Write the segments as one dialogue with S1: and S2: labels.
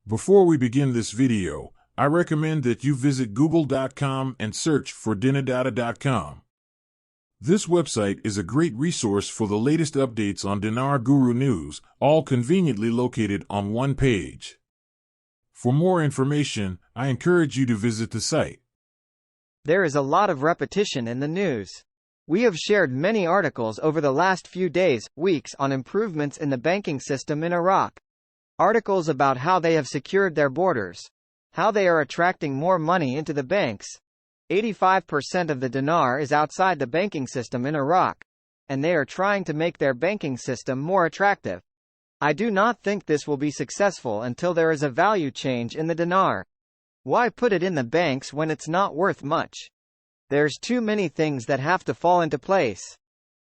S1: Before we begin this video, I recommend that you visit google.com and search for dinardata.com. This website is a great resource for the latest updates on Dinar Guru news, all conveniently located on one page. For more information, I encourage you to visit the site.
S2: There is a lot of repetition in the news. We have shared many articles over the last few days, weeks on improvements in the banking system in Iraq. Articles about how they have secured their borders, how they are attracting more money into the banks. 85% of the dinar is outside the banking system in Iraq, and they are trying to make their banking system more attractive. I do not think this will be successful until there is a value change in the dinar. Why put it in the banks when it's not worth much? There's too many things that have to fall into place.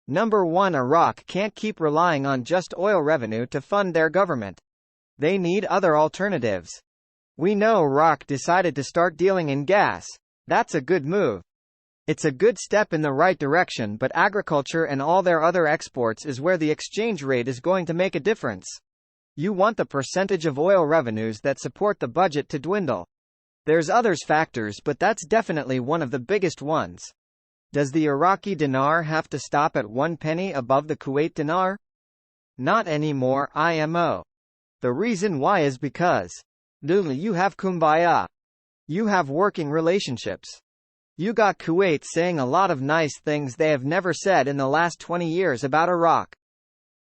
S2: Number 1, Iraq can't keep relying on just oil revenue to fund their government. They need other alternatives. We know Iraq decided to start dealing in gas. That's a good move. It's a good step in the right direction, but agriculture and all their other exports is where the exchange rate is going to make a difference. You want the percentage of oil revenues that support the budget to dwindle. There's others factors, but that's definitely one of the biggest ones. Does the Iraqi dinar have to stop at 1 penny above the Kuwait dinar? Not anymore, IMO. The reason why is because you have kumbaya. You have working relationships. You got Kuwait saying a lot of nice things they have never said in the last 20 years about Iraq.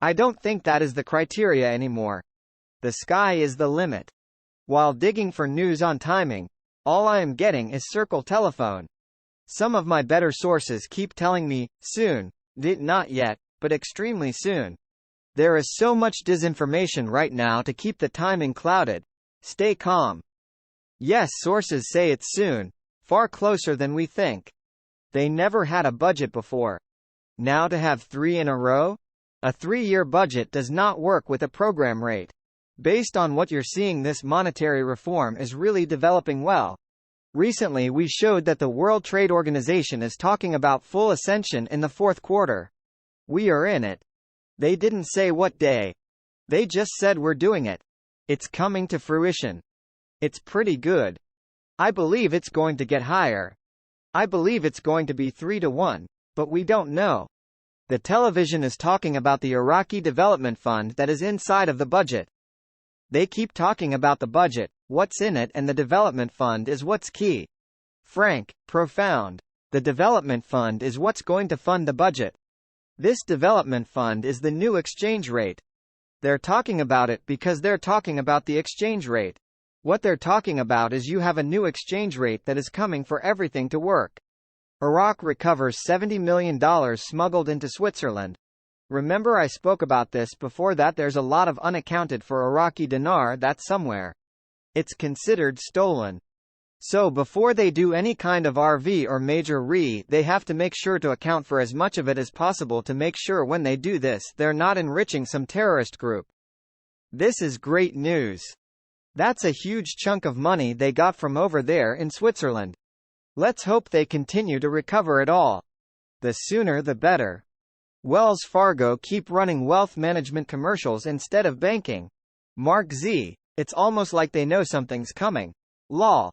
S2: I don't think that is the criteria anymore. The sky is the limit. While digging for news on timing, all I am getting is circle telephone. Some of my better sources keep telling me, soon, not yet, but extremely soon. There is so much disinformation right now to keep the timing clouded. Stay calm. Yes, sources say it's soon, far closer than we think. They never had a budget before. Now to have 3 in a row? A 3-year budget does not work with a program rate. Based on what you're seeing, this monetary reform is really developing well. Recently we showed that the World Trade Organization is talking about full ascension in the 4th quarter. We are in it. They didn't say what day. They just said we're doing it. It's coming to fruition. It's pretty good. I believe it's going to get higher. I believe it's going to be 3-1, but we don't know. The television is talking about the Iraqi Development Fund that is inside of the budget. They keep talking about the budget, what's in it, and the development fund is what's key. Frank, profound. The development fund is what's going to fund the budget. This development fund is the new exchange rate. They're talking about it because they're talking about the exchange rate. What they're talking about is you have a new exchange rate that is coming for everything to work. Iraq recovers $70 million smuggled into Switzerland. Remember I spoke about this before, that there's a lot of unaccounted for Iraqi dinar that's somewhere. It's considered stolen. So before they do any kind of RV or major they have to make sure to account for as much of it as possible to make sure when they do this they're not enriching some terrorist group. This is great news. That's a huge chunk of money they got from over there in Switzerland. Let's hope they continue to recover it all. The sooner the better. Wells Fargo keep running wealth management commercials instead of banking. MarkZ, it's almost like they know something's coming. Lol.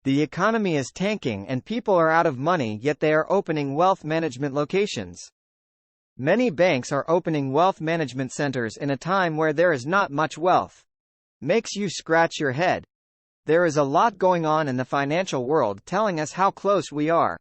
S2: The economy is tanking and people are out of money, yet they are opening wealth management locations. Many banks are opening wealth management centers in a time where there is not much wealth. Makes you scratch your head. There is a lot going on in the financial world telling us how close we are.